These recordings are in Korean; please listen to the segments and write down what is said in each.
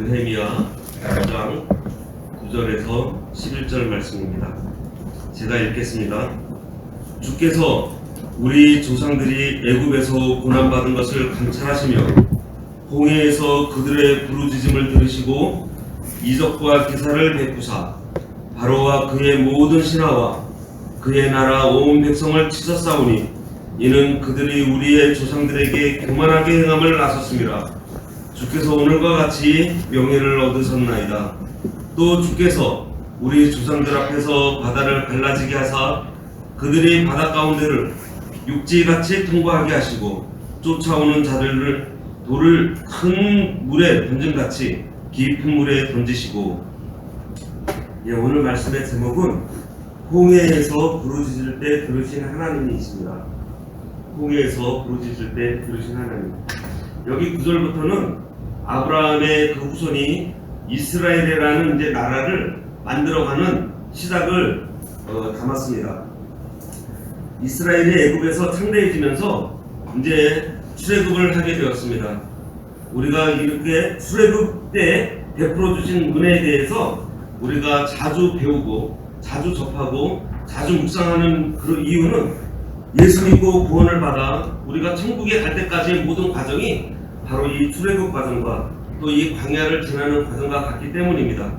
느헤미야 9장 9절에서 11절 말씀입니다. 제가 읽겠습니다. 주께서 우리 조상들이 애굽에서 고난받은 것을 감찰하시며 홍해에서 그들의 부르짖음을 들으시고 이적과 기사를 베푸사 바로와 그의 모든 신하와 그의 나라 온 백성을 치셨사오니 이는 그들이 우리의 조상들에게 교만하게 행함을 나섰음이라. 주께서 오늘과 같이 명예를 얻으셨나이다. 또 주께서 우리 조상들 앞에서 바다를 갈라지게 하사 그들이 바다 가운데를 육지같이 통과하게 하시고 쫓아오는 자들을 돌을 큰 물에 던짐같이 깊은 물에 던지시고. 오늘 말씀의 제목은 홍해에서 부르짖을 때 들으신 하나님이 있습니다. 홍해에서 부르짖을 때 들으신 하나님. 여기 9절부터는 아브라함의 그 후손이 이스라엘이라는 이제 나라를 만들어가는 시작을 담았습니다. 이스라엘이 애굽에서 창대해지면서 이제 출애굽을 하게 되었습니다. 우리가 이렇게 출애굽 때 베풀어 주신 은혜에 대해서 우리가 자주 배우고 자주 접하고 자주 묵상하는 그 이유는 예수 믿고 구원을 받아 우리가 천국에 갈 때까지의 모든 과정이 바로 이 출애굽 과정과 또 이 광야를 지나는 과정과 같기 때문입니다.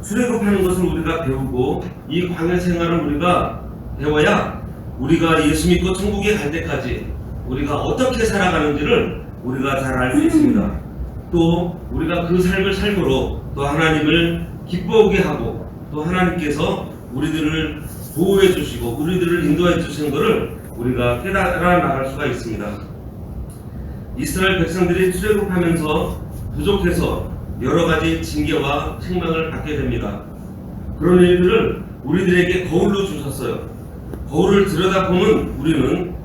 출애굽하는 것을 우리가 배우고 이 광야 생활을 우리가 배워야 우리가 예수 믿고 천국에 갈 때까지 우리가 어떻게 살아가는지를 우리가 잘 알 수 있습니다. 또 우리가 그 삶을 삶으로 또 하나님을 기뻐하게 하고 또 하나님께서 우리들을 보호해 주시고 우리들을 인도해 주시는 것을 우리가 깨달아 나갈 수가 있습니다. 이스라엘 백성들이 출애굽하면서 부족해서 여러 가지 징계와 책망을 받게 됩니다. 그런 일들을 우리들에게 거울로 주셨어요. 거울을 들여다보면 우리는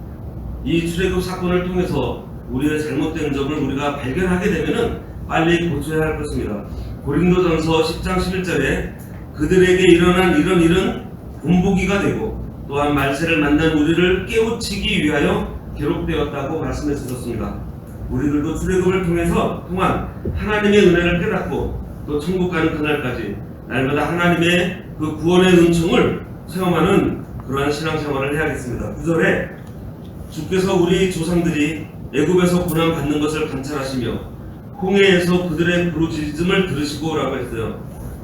이 출애굽 사건을 통해서 우리의 잘못된 점을 우리가 발견하게 되면은 빨리 고쳐야 할 것입니다. 고린도전서 10장 11절에 그들에게 일어난 이런 일은 본보기가 되고 또한 말세를 만난 우리를 깨우치기 위하여 기록되었다고 말씀해 주셨습니다. 우리들도 출애굽을 통한 하나님의 은혜를 깨닫고 또 천국 가는 그날까지 날마다 하나님의 그 구원의 은총을 체험하는 그러한 신앙생활을 해야겠습니다. 9절에 주께서 우리 조상들이 애굽에서 고난 받는 것을 감찰하시며 홍해에서 그들의 부르짖음을 들으시고 라고 했어요.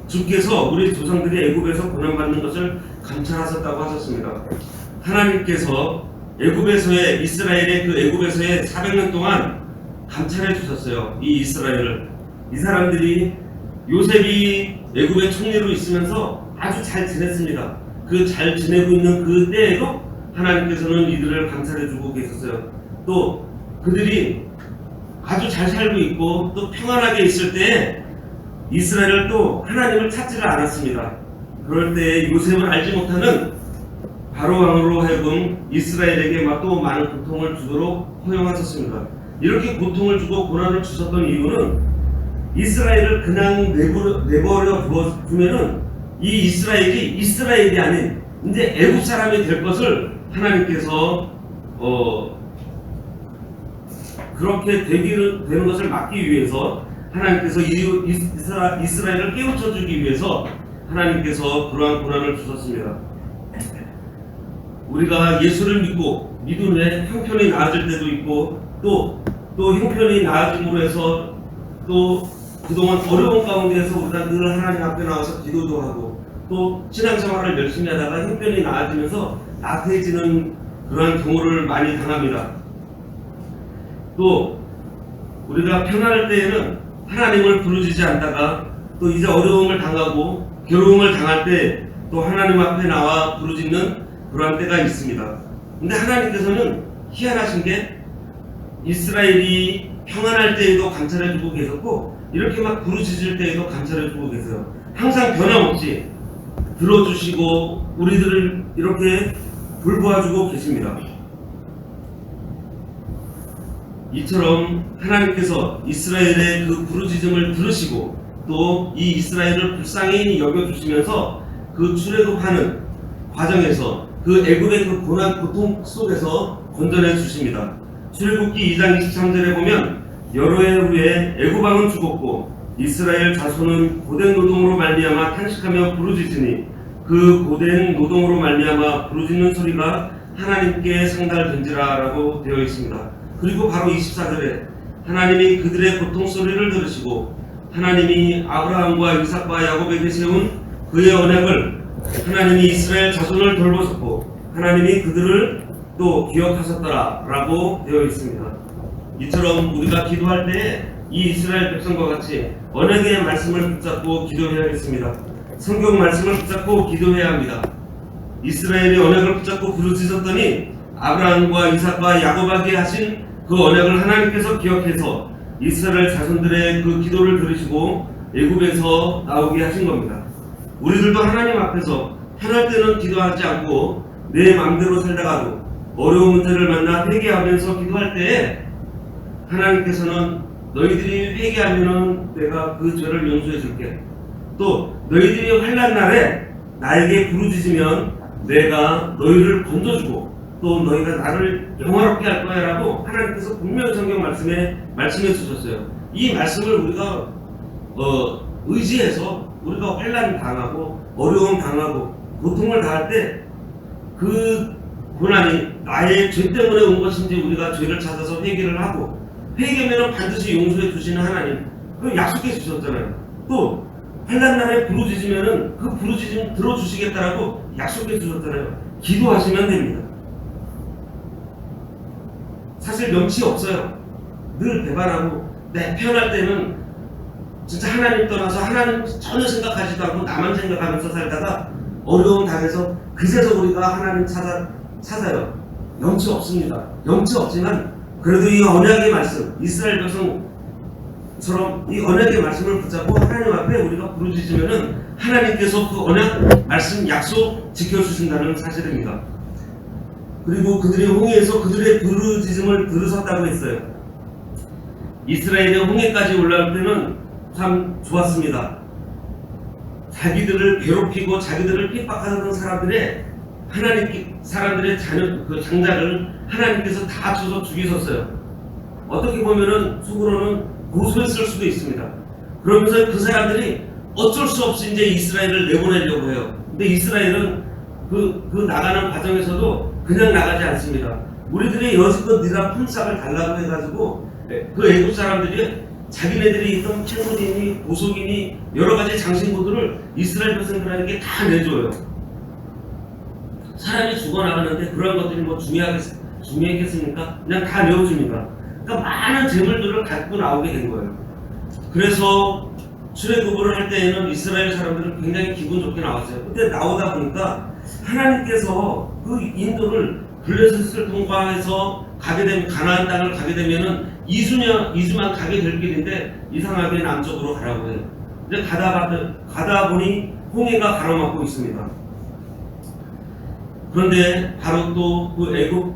주께서 우리 조상들이 애굽에서 고난 받는 것을 감찰하셨다고 하셨습니다. 하나님께서 애굽에서의 이스라엘의 그 애굽에서의 400년 동안 감찰해 주셨어요. 이 이스라엘을. 이 사람들이 요셉이 애굽의 총리로 있으면서 아주 잘 지냈습니다. 그 잘 지내고 있는 그 때에도 하나님께서는 이들을 감찰해 주고 계셨어요. 또 그들이 아주 잘 살고 있고 또 평안하게 있을 때에 이스라엘을 또 하나님을 찾지를 않았습니다. 그럴 때 요셉을 알지 못하는 바로 왕으로 하여금 이스라엘에게 또 많은 고통을 주도록 허용하셨습니다. 이렇게 고통을 주고 고난을 주셨던 이유는 이스라엘을 그냥 내버려 두면은 이 이스라엘이 이스라엘이 아닌 이제 애굽 사람이 될 것을 하나님께서 그렇게 되는 것을 막기 위해서 하나님께서 이스라엘을 깨우쳐 주기 위해서 하나님께서 그러한 고난을 주셨습니다. 우리가 예수를 믿고 믿은 후에 형편이 나아질 때도 있고 또 형편이 나아짐으로 해서 또 그동안 어려운 가운데에서 우리가 늘 하나님 앞에 나와서 기도도 하고 또 신앙생활을 열심히 하다가 형편이 나아지면서 나태해지는 그러한 경우를 많이 당합니다. 또 우리가 편안할 때에는 하나님을 부르짖지 않다가 또 이제 어려움을 당하고 괴로움을 당할 때 또 하나님 앞에 나와 부르짖는 그러한 때가 있습니다. 근데 하나님께서는 희한하신 게 이스라엘이 평안할 때에도 감찰해주고 계셨고 이렇게 막 부르짖을 때에도 감찰해주고 계세요. 항상 변함없이 들어주시고 우리들을 이렇게 돌보아주고 계십니다. 이처럼 하나님께서 이스라엘의 그 부르짖음을 들으시고 또 이 이스라엘을 불쌍히 여겨주시면서 그 출애굽하는 과정에서 그 애굽의 그 고난 고통 속에서 건져내 주십니다. 출애굽기 2장 23절에 보면 여러 해 후에 애굽 왕은 죽었고 이스라엘 자손은 고된 노동으로 말미암아 탄식하며 부르짖으니 그 고된 노동으로 말미암아 부르짖는 소리가 하나님께 상달된지라 라고 되어 있습니다. 그리고 바로 24절에 하나님이 그들의 고통 소리를 들으시고 하나님이 아브라함과 이삭과 야곱에게 세운 그의 언약을 하나님이 이스라엘 자손을 돌보셨고 하나님이 그들을 또 기억하셨더라 라고 되어 있습니다. 이처럼 우리가 기도할 때에 이 이스라엘 백성과 같이 언약의 말씀을 붙잡고 기도해야겠습니다. 성경 말씀을 붙잡고 기도해야 합니다. 이스라엘이 언약을 붙잡고 부르짖었더니 아브라함과 이삭과 야곱에게 하신 그 언약을 하나님께서 기억해서 이스라엘 자손들의 그 기도를 들으시고 애굽에서 나오게 하신 겁니다. 우리들도 하나님 앞에서 편할 때는 기도하지 않고 내 마음대로 살다가도 어려운 문제를 만나 회개하면서 기도할 때에 하나님께서는 너희들이 회개하면은 내가 그 죄를 용서해 줄게. 또 너희들이 환난 날에 나에게 부르짖으면 내가 너희를 건져주고 또 너희가 나를 영화롭게 할 거야 라고 하나님께서 분명히 성경 말씀에 말씀해 주셨어요. 이 말씀을 우리가 의지해서 우리가 환난 당하고 어려움 당하고 고통을 당할 때 그 고난이 나의 죄 때문에 온 것인지 우리가 죄를 찾아서 회개를 하고 회개하면 반드시 용서해 주시는 하나님 그 약속해 주셨잖아요. 또 환난 날에 부르짖으면은 그 부르짖음 들어주시겠다라고 약속해 주셨잖아요. 기도하시면 됩니다. 사실 명치 없어요. 늘 배반하고 내 편할 때는 진짜 하나님 떠나서 하나님 전혀 생각하지도 않고 나만 생각하면서 살다가 어려움 당해서 그제서 우리가 하나님 찾아요. 명치 없습니다. 명치 없지만 그래도 이 언약의 말씀, 이스라엘 백성처럼 이 언약의 말씀을 붙잡고 하나님 앞에 우리가 부르짖으면은 하나님께서 그 언약 말씀 약속 지켜주신다는 사실입니다. 그리고 그들이 홍해에서 그들의 부르짖음을 들으셨다고 했어요. 이스라엘이 홍해까지 올라올 때는 참 좋았습니다. 자기들을 괴롭히고 자기들을 핍박하던 사람들의 장작을 하나님께서 다 쳐서 죽이셨어요. 어떻게 보면은 속으로는 고소했을 수도 있습니다. 그러면서 그 사람들이 어쩔 수 없이 이제 이스라엘을 내보내려고 해요. 근데 이스라엘은 그 나가는 과정에서도 그냥 나가지 않습니다. 우리들이 여지껏 네가 품삯을 달라고 해가지고 그 애국 사람들이 자기네들이 있던 채무이니 보석이니 여러가지 장신구들을 이스라엘 백성들에게 다 내줘요. 사람이 죽어나가는데 그런 것들이 뭐 중요하겠습니까? 그냥 다 내어줍니다. 그러니까 많은 재물들을 갖고 나오게 된 거예요. 그래서 출애굽을 할 때에는 이스라엘 사람들은 굉장히 기분 좋게 나왔어요. 근데 나오다 보니까 하나님께서 그 인도를 블레셋을 통과해서 가게 되면 가나안 땅을 가게 되면은 2주만 가게 될 길인데 이상하게 남쪽으로 가라고 해요. 이제 가다 보니 홍해가 가로막고 있습니다. 그런데 바로 또 그 애굽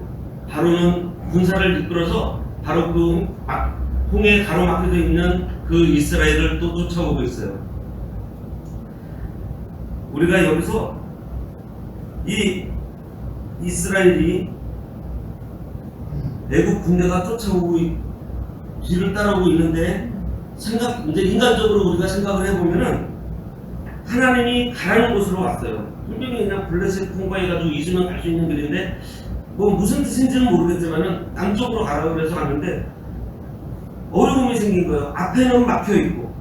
바로는 군사를 이끌어서 바로 그 홍해 가로막혀져 있는 그 이스라엘을 또 쫓아오고 있어요. 우리가 여기서 이 이스라엘이 애국 군대가 쫓아오고 뒤를 따라오고 있는데 이제 인간적으로 우리가 생각을 해보면은 하나님이 가라는 곳으로 왔어요. 분명히 그냥 블레셋 통과해가지고 2주면 갈 수 있는 길인데 뭐 무슨 뜻인지는 모르겠지만은 남쪽으로 가라고 해서 갔는데 어려움이 생긴 거예요. 앞에는 막혀 있고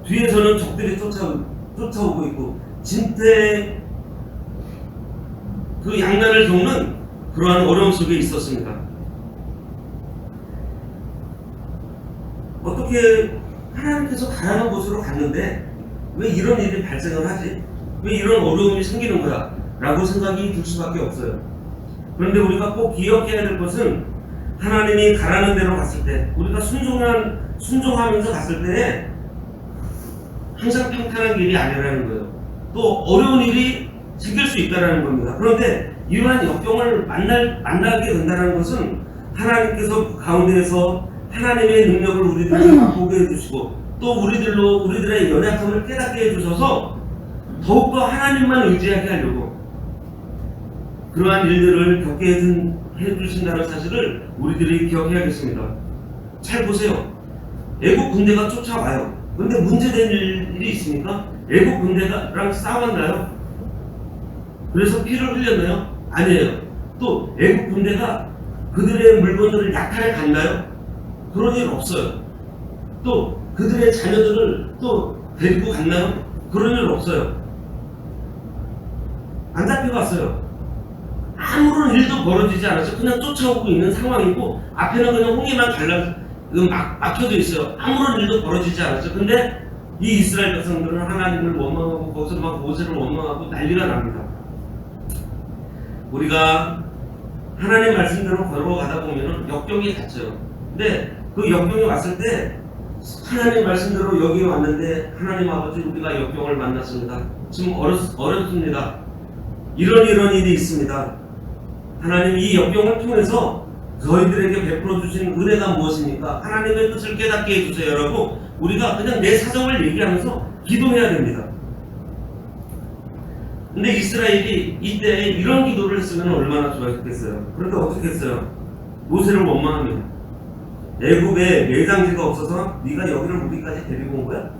뒤에서는 적들이 쫓아오고 있고 진짜 그 양난을 겪는 그러한 어려움 속에 있었습니다. 어떻게 하나님께서 가라는 곳으로 갔는데 왜 이런 일이 발생을 하지? 왜 이런 어려움이 생기는 거야? 라고 생각이 들 수밖에 없어요. 그런데 우리가 꼭 기억해야 될 것은 하나님이 가라는 대로 갔을 때 우리가 순종하면서 갔을 때 항상 평탄한 길이 아니라는 거예요. 또 어려운 일이 생길 수 있다는 겁니다. 그런데 이러한 역경을 만나게 된다는 것은 하나님께서 가운데에서 하나님의 능력을 우리들에게 맛보게 해주시고 또 우리들의 연약함을 깨닫게 해주셔서 더욱더 하나님만 의지하게 하려고 그러한 일들을 겪게 해주신다는 사실을 우리들이 기억해야겠습니다. 잘 보세요. 애국 군대가 쫓아와요. 근데 문제된 일이 있습니까? 애국 군대랑 싸웠나요? 그래서 피를 흘렸나요? 아니에요. 또 애국 군대가 그들의 물건들을 약탈해 갔나요? 그런 일 없어요. 또 그들의 자녀들을 또 데리고 갔나요? 그런 일 없어요. 안 잡혀갔어요. 아무런 일도 벌어지지 않았어요. 그냥 쫓아오고 있는 상황이고 앞에는 그냥 홍해만 막혀져 있어요. 아무런 일도 벌어지지 않았어요. 근데 이 이스라엘 백성들은 하나님을 원망하고 거기서 막 모세를 원망하고 난리가 납니다. 우리가 하나님 말씀대로 걸어가다 보면은 역경이 닥쳐요. 근데 그 역경이 왔을 때 하나님 말씀대로 여기 왔는데 하나님 아버지 우리가 역경을 만났습니다. 지금 어렵습니다. 이런 일이 있습니다. 하나님 이 역경을 통해서 저희들에게 베풀어 주신 은혜가 무엇입니까? 하나님의 뜻을 깨닫게 해주세요라고 우리가 그냥 내 사정을 얘기하면서 기도해야 됩니다. 근데 이스라엘이 이때 이런 기도를 했으면 얼마나 좋았겠어요. 그런데 어떻게 했어요? 모세를 원망합니다. 애굽에 매장지가 없어서 네가 여기를 우리까지 데리고 온 거야?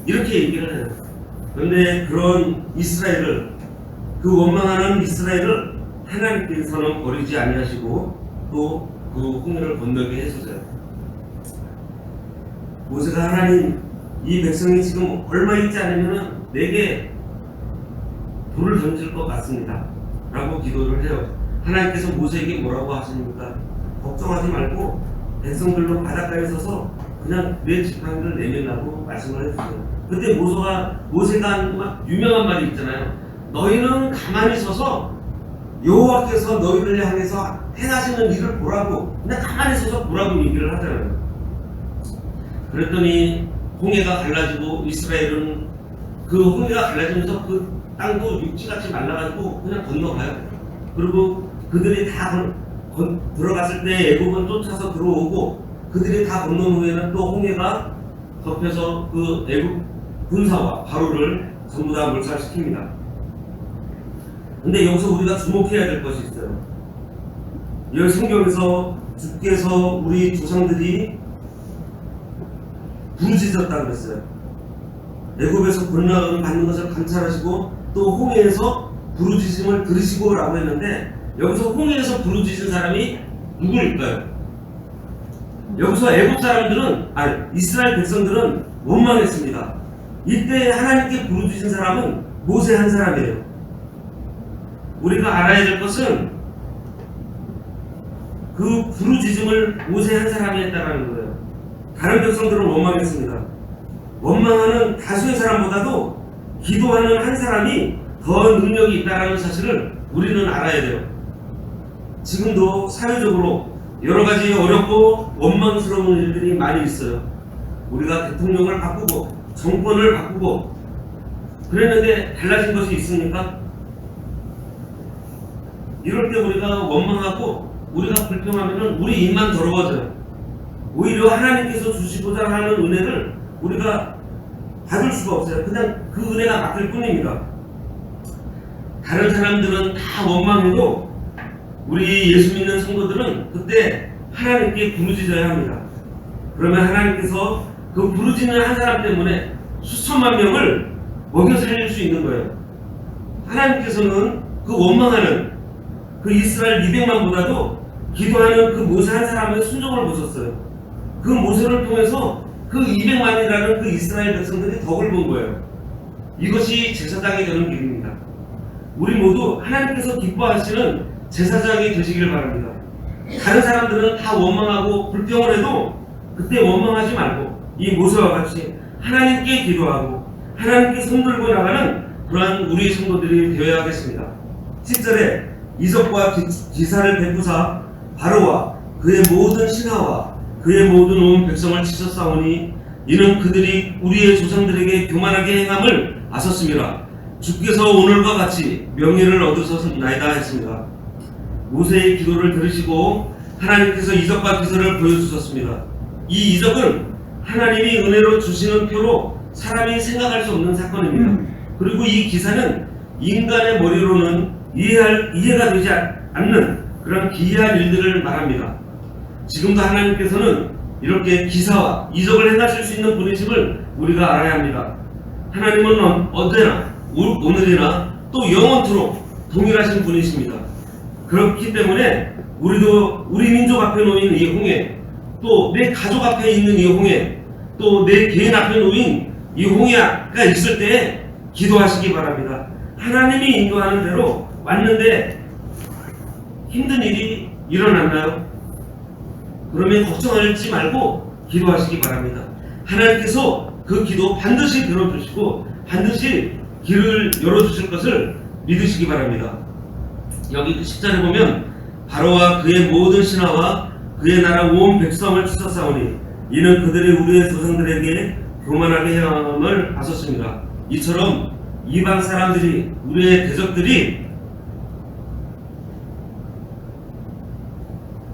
이렇게 얘기를 해요. 그런데 그런 이스라엘을, 그 원망하는 이스라엘을 하나님께서는 버리지 아니하시고 또 그 홍해를 건너게 해주세요. 모세가 하나님, 이 백성이 지금 얼마 있지 않으면 내게 돌을 던질 것 같습니다 라고 기도를 해요. 하나님께서 모세에게 뭐라고 하십니까? 걱정하지 말고 백성들로 바닷가에 서서 그냥 내 지팡이를 내밀라고 말씀을 해주세요. 그때 모세가 한 유명한 말이 있잖아요. 너희는 가만히 서서 여호와께서 너희를 향해서 행하시는 일을 보라고, 그냥 가만히 서서 보라고 얘기를 하잖아요. 그랬더니 홍해가 갈라지고 이스라엘은 그 홍해가 갈라지면서 그 땅도 육지같이 말라가지고 그냥 건너가요. 그리고 그들이 다 들어갔을 때 애굽은 쫓아서 들어오고 그들이 다 건넌 후에는 또 홍해가 덮여서 그 애굽 군사와 바로를 전부 다 몰살시킵니다. 근데 여기서 우리가 주목해야 될 것이 있어요. 이 성경에서 주께서 우리 조상들이 부르짖었다고 그랬어요. 애굽에서 고난을 받는 것을 감찰하시고 또 홍해에서 부르짖음을 들으시고 라고 했는데 여기서 홍해에서 부르짖은 사람이 누구일까요? 여기서 애굽 사람들은, 이스라엘 백성들은 원망했습니다. 이때 하나님께 부르짖은 사람은 모세 한 사람이에요. 우리가 알아야 될 것은 그 부르짖음을 모세 한 사람이 했다는 거예요. 다른 백성들은 원망했습니다. 원망하는 다수의 사람보다도 기도하는 한 사람이 더 능력이 있다는 사실을 우리는 알아야 돼요. 지금도 사회적으로 여러 가지 어렵고 원망스러운 일들이 많이 있어요. 우리가 대통령을 바꾸고 정권을 바꾸고 그랬는데 달라진 것이 있습니까? 이럴 때 우리가 원망하고 우리가 불평하면 우리 입만 더러워져요. 오히려 하나님께서 주시고자 하는 은혜를 우리가 받을 수가 없어요. 그냥 그 은혜가 맡길 뿐입니다. 다른 사람들은 다 원망해도 우리 예수 믿는 성도들은 그때 하나님께 부르짖어야 합니다. 그러면 하나님께서 그 부르짖는 한 사람 때문에 수천만 명을 먹여 살릴 수 있는 거예요. 하나님께서는 그 원망하는 그 이스라엘 200만보다도 기도하는 그 모세 한 사람의 순종을 보셨어요. 그 모세를 통해서 그 200만이라는 그 이스라엘 백성들이 덕을 본 거예요. 이것이 제사장이 되는 길입니다. 우리 모두 하나님께서 기뻐하시는 제사장이 되시길 바랍니다. 다른 사람들은 다 원망하고 불평을 해도 그때 원망하지 말고 이 모세와 같이 하나님께 기도하고 하나님께 손들고 나가는 그러한 우리 성도들이 되어야 하겠습니다. 10절에 이적과 기사를 베푸사 바로와 그의 모든 신하와 그의 모든 온 백성을 치셨사오니 이는 그들이 우리의 조상들에게 교만하게 행함을 아셨습니다. 주께서 오늘과 같이 명예를 얻으셨나이다 했습니다. 모세의 기도를 들으시고 하나님께서 이적과 기사를 보여주셨습니다. 이 이적은 하나님이 은혜로 주시는 표로 사람이 생각할 수 없는 사건입니다. 그리고 이 기사는 인간의 머리로는 이해가 되지 않는 그런 기이한 일들을 말합니다. 지금도 하나님께서는 이렇게 기사와 이적을 행하실 수 있는 분이심을 우리가 알아야 합니다. 하나님은 언제나 오늘이나 또 영원토록 동일하신 분이십니다. 그렇기 때문에 우리도 우리 민족 앞에 놓인 이 홍해, 또 내 가족 앞에 있는 이 홍해, 또 내 개인 앞에 놓인 이 홍해가 있을 때 기도하시기 바랍니다. 하나님이 인도하는 대로 왔는데 힘든 일이 일어났나요? 그러면 걱정하지 말고 기도하시기 바랍니다. 하나님께서 그 기도 반드시 들어주시고 반드시 길을 열어주실 것을 믿으시기 바랍니다. 여기 그 10절에 보면 바로와 그의 모든 신하와 그의 나라 온 백성을 치서싸우니 이는 그들이 우리의 조상들에게 교만하게 행함을 아셨습니다. 이처럼 이방 사람들이 우리의 대적들이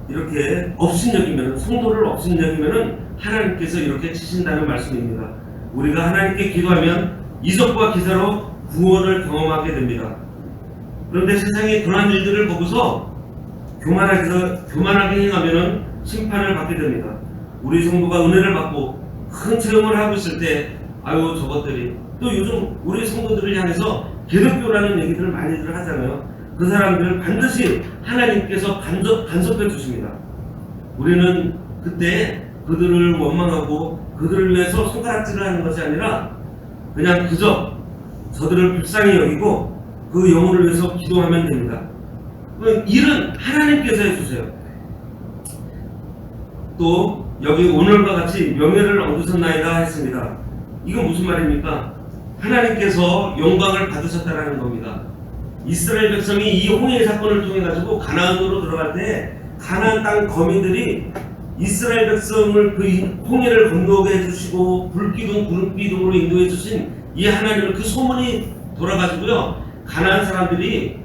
이렇게 업신여기면 성도를 업신여기면 하나님께서 이렇게 치신다는 말씀입니다. 우리가 하나님께 기도하면 이적과 기사로 구원을 경험하게 됩니다. 그런데 세상의 그러한 일들을 보고서 교만하게 행하면 심판을 받게 됩니다. 우리 성도가 은혜를 받고 큰 체험을 하고 있을 때 아유 저것들이 또 요즘 우리 성도들을 향해서 기독교라는 얘기들을 많이들 하잖아요. 그 사람들 반드시 하나님께서 간섭해 주십니다. 우리는 그때 그들을 원망하고 그들을 위해서 손가락질을 하는 것이 아니라 그냥 그저 저들을 불쌍히 여기고 그 영혼을 위해서 기도하면 됩니다. 일은 하나님께서 해주세요. 또 여기 오늘과 같이 명예를 얻으셨나이다 했습니다. 이건 무슨 말입니까? 하나님께서 영광을 받으셨다는 겁니다. 이스라엘 백성이 이 홍해 사건을 통해 가지고 가나안으로 들어갈 때 가나안 땅 거민들이 이스라엘 백성을 그 홍해를 건너게 해주시고 불기둥 구름기둥으로 인도해 주신 이 하나님을 그 소문이 돌아가지고요 가나안 사람들이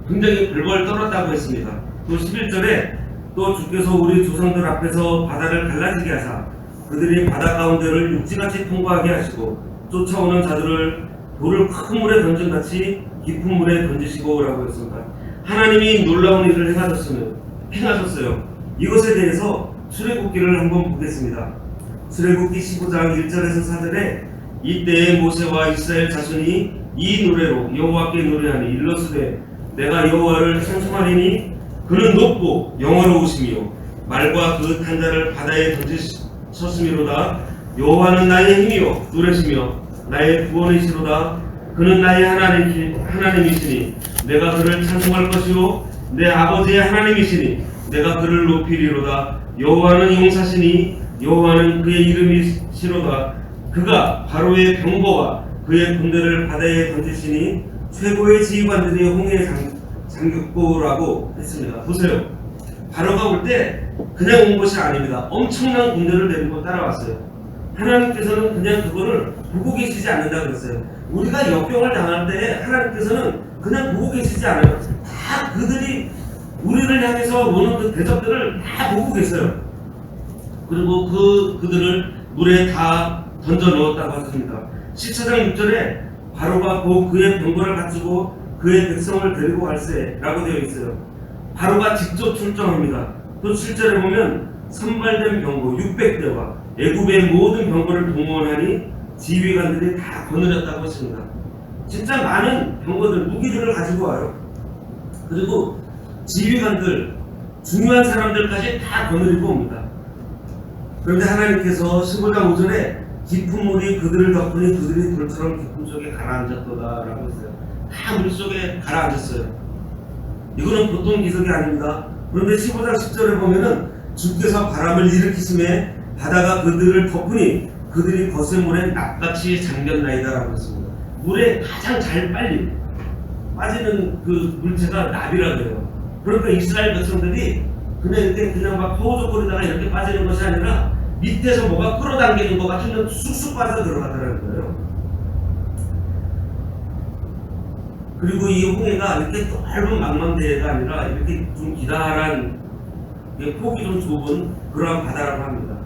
굉장히 벌벌 떨었다고 했습니다. 또 11절에 또 주께서 우리 조상들 앞에서 바다를 갈라지게 하사 그들이 바다 가운데를 육지같이 통과하게 하시고 쫓아오는 자들을 돌을 큰 물에 던진같이 깊은 물에 던지시고 라고 했습니다. 하나님이 놀라운 일을 행하셨어요. 이것에 대해서 출애굽기를 한번 보겠습니다. 출애굽기 15장 1절에서 4절에 이때에 모세와 이스라엘 자손이 이 노래로 여호와께 노래하니 일러스되 내가 여호와를 찬송하리니 그는 높고 영화로우시며 말과 그 탄자를 바다에 던지셨음이로다. 여호와는 나의 힘이요 노래시며 나의 구원이시로다. 그는 나의 하나님이시니 내가 그를 찬송할 것이요 내 아버지의 하나님이시니 내가 그를 높이리로다. 여호와는 용사시니 여호와는 그의 이름이시로다. 그가 바로의 병거와 그의 군대를 바다에 던지시니 최고의 지휘관들이 홍해에 잠겼고라고 했습니다. 보세요. 바로가 올 때 그냥 온 것이 아닙니다. 엄청난 군대를 데리고 따라왔어요. 하나님께서는 그냥 그거를 보고 계시지 않는다 그랬어요. 우리가 역경을 당할 때 하나님께서는 그냥 보고 계시지 않아요. 다 그들이 우리를 향해서 오는 그 대적들을 다 보고 계세요. 그리고 그들을 물에 다 던져 넣었다고 하십니다. 14장 6절에 바로가 곧 그의 병거를 갖추고 그의 백성을 데리고 갈세라고 되어 있어요. 바로가 직접 출정합니다. 또 7절에 보면 선발된 병거 600대와 애굽의 모든 병거를 동원하니 지휘관들이 다 거느렸다고 했습니다. 진짜 많은 병거들, 무기들을 가지고 와요. 그리고 지휘관들, 중요한 사람들까지 다 거느리고 옵니다. 그런데 하나님께서 15장 5절에 깊은 물이 그들을 덮으니 그들이 돌처럼 깊은 속에 가라앉았도다 라고 했어요. 다 물속에 가라앉았어요. 이거는 보통 기적이 아닙니다. 그런데 15장 10절에 보면은 주께서 바람을 일으키심에 바다가 그들을 덮으니 그들이 거센 물에 납같이 잠겼나이다 라고 했습니다. 물에 가장 잘 빨리 빠지는 그 물체가 납이라고 해요. 그러니까 이스라엘 백성들이 그냥 막 허우적거리다가 이렇게 빠지는 것이 아니라 밑에서 뭐가 끌어당기는 것 같으면 쑥쑥 빠져 들어가더라는 거예요. 그리고 이 홍해가 이렇게 넓은 망망대해가 아니라 이렇게 좀 기다란 폭이 좀 좁은 그러한 바다라고 합니다.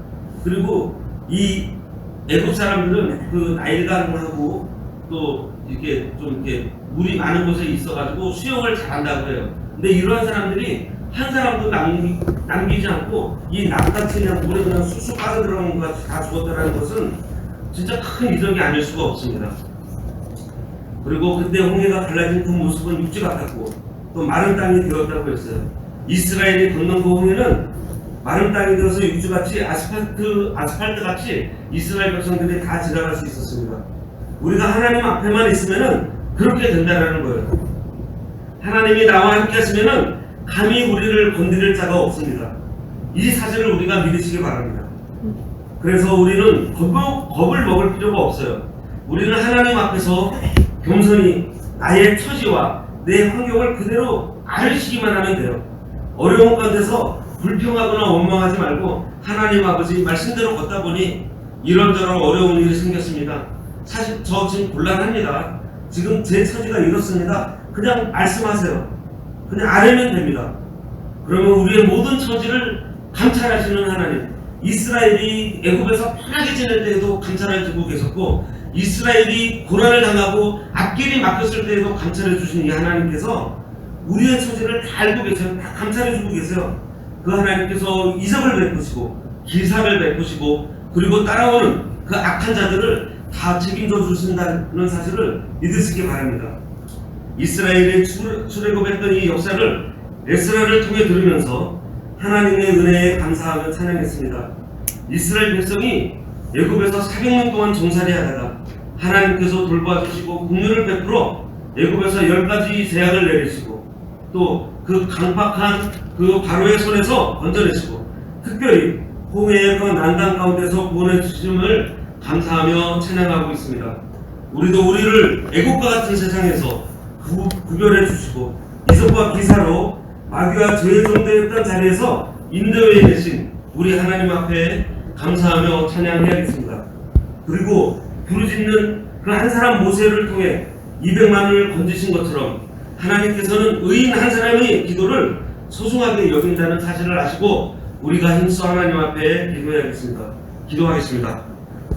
그리고 이 애국 사람들은 그 나일강하고 또 이렇게 좀 이렇게 물이 많은 곳에 있어가지고 수영을 잘한다고 해요. 근데 이러한 사람들이 한 사람도 남기지 않고 이 낙같이 그냥 물에 그냥 쑥쑥 빠져들어간 것 같이 다 죽었다는 것은 진짜 큰 이적이 아닐 수가 없습니다. 그리고 그때 홍해가 갈라진 그 모습은 육지 같았고 또 마른 땅이 되었다고 했어요. 이스라엘이 건넌 그 홍해는 마른 땅이 되어서 육지같이 아스팔트 같이 이스라엘 백성들이 다 지나갈 수 있었습니다. 우리가 하나님 앞에만 있으면은 그렇게 된다는 거예요. 하나님이 나와 함께 하시면은 감히 우리를 건드릴 자가 없습니다. 이 사실을 우리가 믿으시기 바랍니다. 그래서 우리는 겁을 먹을 필요가 없어요. 우리는 하나님 앞에서 겸손히 나의 처지와 내 환경을 그대로 알으시기만 하면 돼요. 어려운 가운데서 불평하거나 원망하지 말고 하나님 아버지 말씀대로 걷다 보니 이런저런 어려운 일이 생겼습니다. 사실 저 지금 곤란합니다. 지금 제 처지가 이렇습니다. 그냥 말씀하세요. 그냥 알면 됩니다. 그러면 우리의 모든 처지를 감찰하시는 하나님, 이스라엘이 애굽에서 편하게 지낼 때에도 감찰해 주고 계셨고 이스라엘이 고난을 당하고 앞길이 막혔을 때에도 감찰해 주신 이 하나님께서 우리의 처지를 다 알고 계세요. 다 감찰해 주고 계세요. 그 하나님께서 이적을 베푸시고 기사를 베푸시고 그리고 따라오는 그 악한 자들을 다 책임져 주신다는 사실을 믿으시기 바랍니다. 이스라엘이 출애굽했던 이 역사를 에스라를 통해 들으면서 하나님의 은혜에 감사하며 찬양했습니다. 이스라엘 백성이 애굽에서 400년 동안 종살이 하다가 하나님께서 돌봐주시고 긍휼을 베풀어 애굽에서 10가지 제약을 내리시고 또 그 강팍한 그 바로의 손에서 건져내시고 특별히 홍해의 그 난간 가운데서 구원해 주심을 감사하며 찬양하고 있습니다. 우리도 우리를 애국과 같은 세상에서 구별해 주시고 이적과 기사로 마귀와 죄의 종되었던 자리에서 인도해 내신 우리 하나님 앞에 감사하며 찬양해야겠습니다. 그리고 부르짖는 그 한 사람 모세를 통해 200만을 건지신 것처럼 하나님께서는 의인 한 사람의 기도를 소중하게 여긴다는 사실을 아시고 우리가 힘써 하나님 앞에 기도해야겠습니다. 기도하겠습니다.